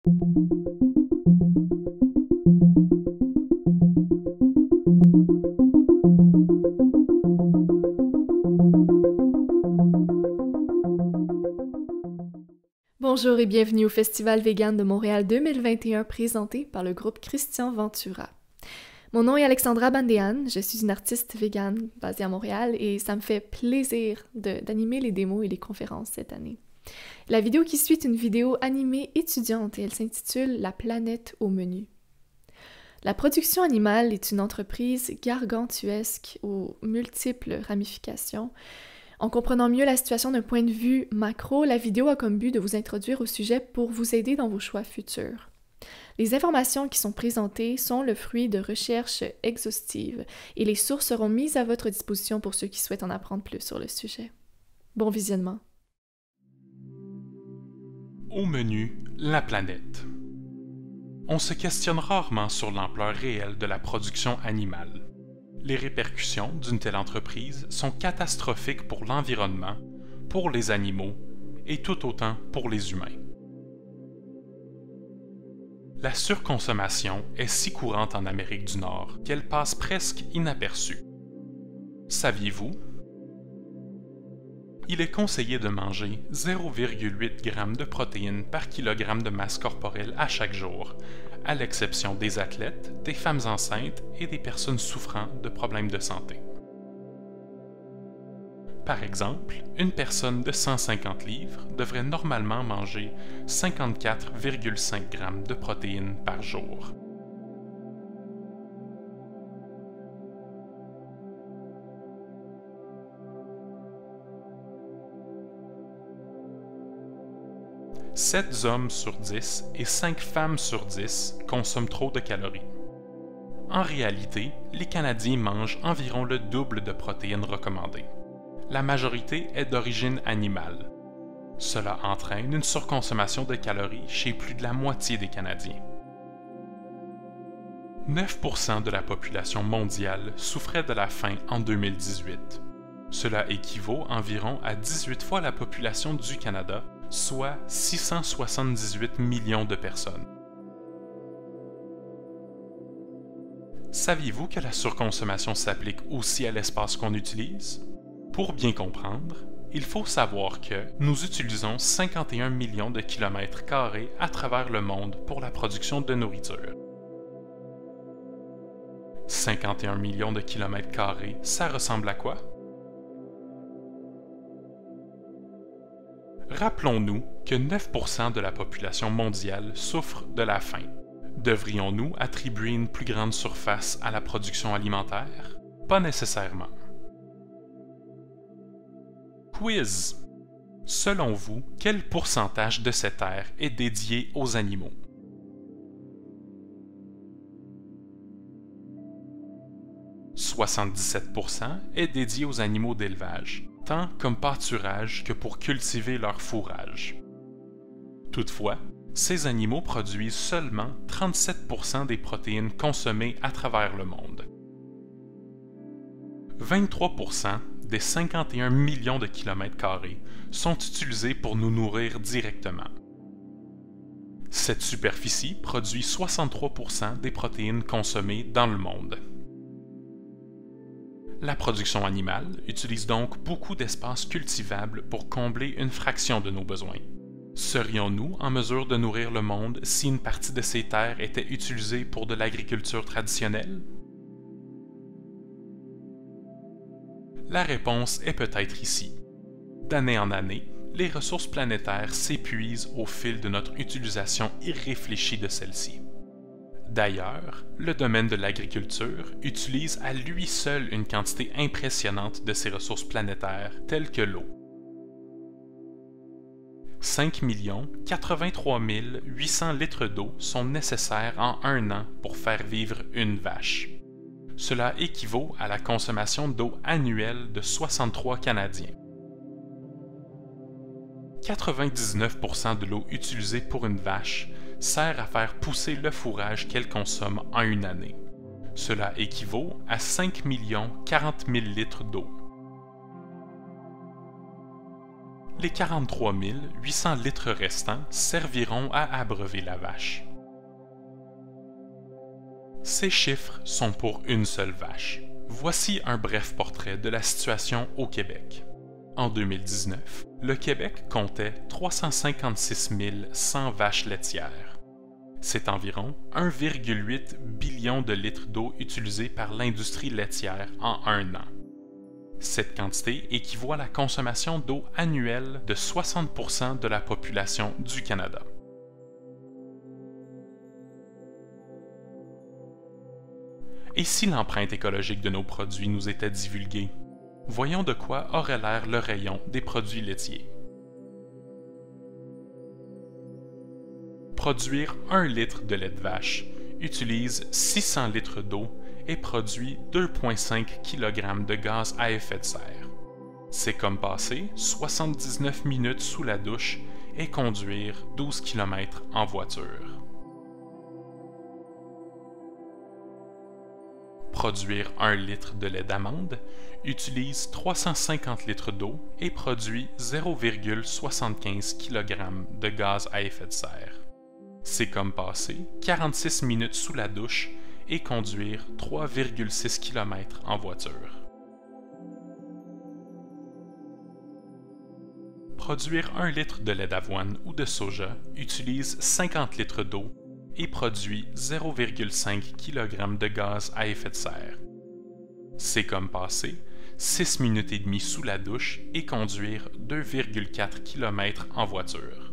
Bonjour et bienvenue au Festival Vegan de Montréal 2021 présenté par le groupe Christian Ventura. Mon nom est Alexandra Bandéan, je suis une artiste végane basée à Montréal et ça me fait plaisir d'animer les démos et les conférences cette année. La vidéo qui suit est une vidéo animée étudiante et elle s'intitule « La planète au menu ». La production animale est une entreprise gargantuesque aux multiples ramifications. En comprenant mieux la situation d'un point de vue macro, la vidéo a comme but de vous introduire au sujet pour vous aider dans vos choix futurs. Les informations qui sont présentées sont le fruit de recherches exhaustives et les sources seront mises à votre disposition pour ceux qui souhaitent en apprendre plus sur le sujet. Bon visionnement. Au menu, la planète. On se questionne rarement sur l'ampleur réelle de la production animale. Les répercussions d'une telle entreprise sont catastrophiques pour l'environnement, pour les animaux et tout autant pour les humains. La surconsommation est si courante en Amérique du Nord qu'elle passe presque inaperçue. Saviez-vous? Il est conseillé de manger 0,8 g de protéines par kilogramme de masse corporelle à chaque jour, à l'exception des athlètes, des femmes enceintes et des personnes souffrant de problèmes de santé. Par exemple, une personne de 150 livres devrait normalement manger 54,5 g de protéines par jour. « 7 hommes sur 10 et 5 femmes sur 10 consomment trop de calories. En réalité, les Canadiens mangent environ le double de protéines recommandées. La majorité est d'origine animale. Cela entraîne une surconsommation de calories chez plus de la moitié des Canadiens. 9% de la population mondiale souffrait de la faim en 2018. Cela équivaut environ à 18 fois la population du Canada, soit 678 millions de personnes. Saviez-vous que la surconsommation s'applique aussi à l'espace qu'on utilise? Pour bien comprendre, il faut savoir que nous utilisons 51 millions de kilomètres carrés à travers le monde pour la production de nourriture. 51 millions de kilomètres carrés, ça ressemble à quoi? Rappelons-nous que 9% de la population mondiale souffre de la faim. Devrions-nous attribuer une plus grande surface à la production alimentaire? Pas nécessairement. Quiz! Selon vous, quel pourcentage de cette terre est dédié aux animaux? « 77% est dédié aux animaux d'élevage, tant comme pâturage que pour cultiver leur fourrage. Toutefois, ces animaux produisent seulement 37% des protéines consommées à travers le monde. 23% des 51 millions de kilomètres carrés sont utilisés pour nous nourrir directement. Cette superficie produit 63% des protéines consommées dans le monde. La production animale utilise donc beaucoup d'espace cultivable pour combler une fraction de nos besoins. Serions-nous en mesure de nourrir le monde si une partie de ces terres était utilisée pour de l'agriculture traditionnelle? La réponse est peut-être ici. D'année en année, les ressources planétaires s'épuisent au fil de notre utilisation irréfléchie de celles-ci. D'ailleurs, le domaine de l'agriculture utilise à lui seul une quantité impressionnante de ces ressources planétaires, telles que l'eau. 5 83 800 litres d'eau sont nécessaires en un an pour faire vivre une vache. Cela équivaut à la consommation d'eau annuelle de 63 Canadiens. 99% de l'eau utilisée pour une vache sert à faire pousser le fourrage qu'elle consomme en une année. Cela équivaut à 5 40 000 litres d'eau. les 43 800 litres restants serviront à abreuver la vache. Ces chiffres sont pour une seule vache. Voici un bref portrait de la situation au Québec. En 2019, le Québec comptait 356 100 vaches laitières. C'est environ 1,8 billion de litres d'eau utilisés par l'industrie laitière en un an. Cette quantité équivaut à la consommation d'eau annuelle de 60% de la population du Canada. Et si l'empreinte écologique de nos produits nous était divulguée? Voyons de quoi aurait l'air le rayon des produits laitiers. Produire 1 litre de lait de vache utilise 600 litres d'eau et produit 2,5 kg de gaz à effet de serre. C'est comme passer 79 minutes sous la douche et conduire 12 km en voiture. Produire 1 litre de lait d'amande utilise 350 litres d'eau et produit 0,75 kg de gaz à effet de serre. C'est comme passer 46 minutes sous la douche et conduire 3,6 km en voiture. Produire 1 litre de lait d'avoine ou de soja utilise 50 litres d'eau et produit 0,5 kg de gaz à effet de serre. C'est comme passer 6 minutes et demie sous la douche et conduire 2,4 km en voiture.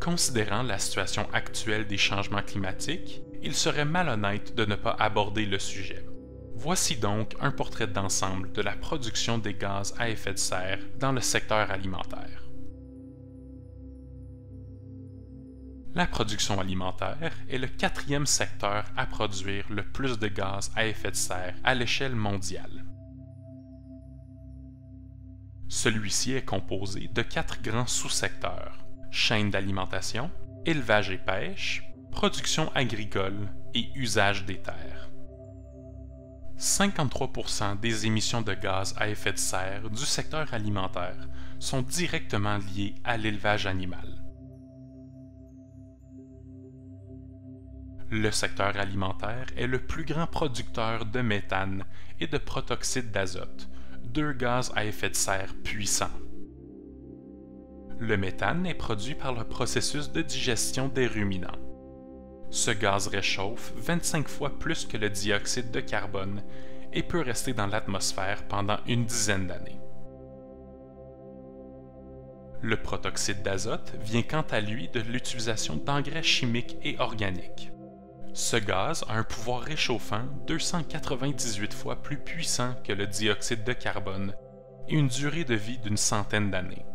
Considérant la situation actuelle des changements climatiques, il serait malhonnête de ne pas aborder le sujet. Voici donc un portrait d'ensemble de la production des gaz à effet de serre dans le secteur alimentaire. La production alimentaire est le 4e secteur à produire le plus de gaz à effet de serre à l'échelle mondiale. Celui-ci est composé de 4 grands sous-secteurs: chaîne d'alimentation, élevage et pêche, production agricole et usage des terres. 53% des émissions de gaz à effet de serre du secteur alimentaire sont directement liées à l'élevage animal. Le secteur alimentaire est le plus grand producteur de méthane et de protoxyde d'azote, 2 gaz à effet de serre puissants. Le méthane est produit par le processus de digestion des ruminants. Ce gaz réchauffe 25 fois plus que le dioxyde de carbone et peut rester dans l'atmosphère pendant une dizaine d'années. Le protoxyde d'azote vient quant à lui de l'utilisation d'engrais chimiques et organiques. Ce gaz a un pouvoir réchauffant 298 fois plus puissant que le dioxyde de carbone et une durée de vie d'une centaine d'années.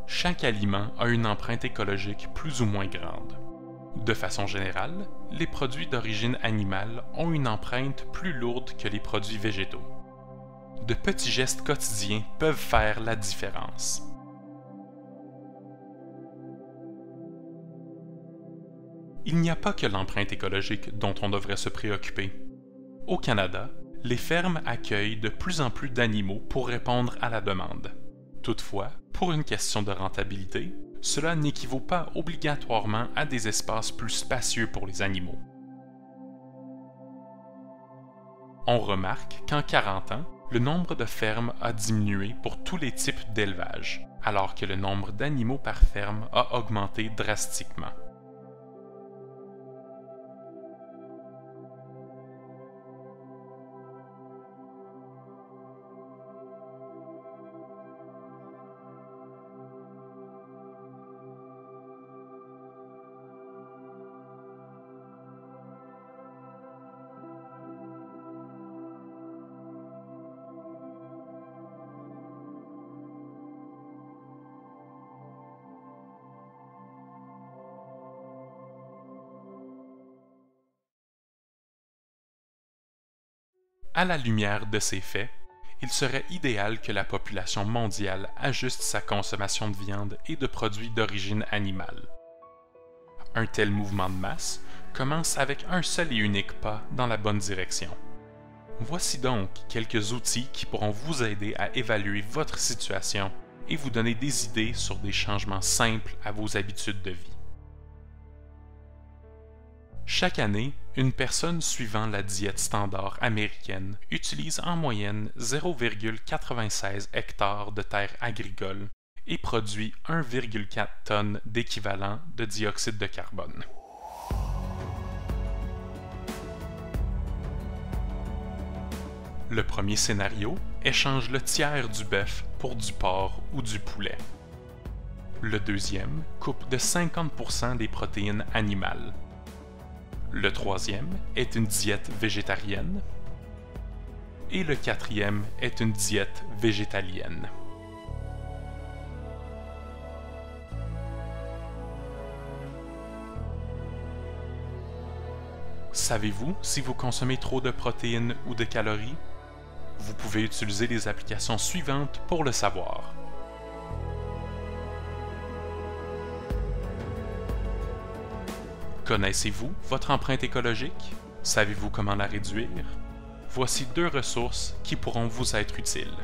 Chaque aliment a une empreinte écologique plus ou moins grande. De façon générale, les produits d'origine animale ont une empreinte plus lourde que les produits végétaux. De petits gestes quotidiens peuvent faire la différence. Il n'y a pas que l'empreinte écologique dont on devrait se préoccuper. Au Canada, les fermes accueillent de plus en plus d'animaux pour répondre à la demande. Toutefois, pour une question de rentabilité, cela n'équivaut pas obligatoirement à des espaces plus spacieux pour les animaux. On remarque qu'en 40 ans, le nombre de fermes a diminué pour tous les types d'élevage, alors que le nombre d'animaux par ferme a augmenté drastiquement. À la lumière de ces faits, il serait idéal que la population mondiale ajuste sa consommation de viande et de produits d'origine animale. Un tel mouvement de masse commence avec un seul et unique pas dans la bonne direction. Voici donc quelques outils qui pourront vous aider à évaluer votre situation et vous donner des idées sur des changements simples à vos habitudes de vie. Chaque année, une personne suivant la diète standard américaine utilise en moyenne 0,96 hectares de terres agricoles et produit 1,4 tonnes d'équivalent de dioxyde de carbone. Le premier scénario échange le tiers du bœuf pour du porc ou du poulet. Le deuxième coupe de 50% des protéines animales. Le troisième est une diète végétarienne. Et le quatrième est une diète végétalienne. Savez-vous si vous consommez trop de protéines ou de calories? Vous pouvez utiliser les applications suivantes pour le savoir. Connaissez-vous votre empreinte écologique? Savez-vous comment la réduire? Voici 2 ressources qui pourront vous être utiles.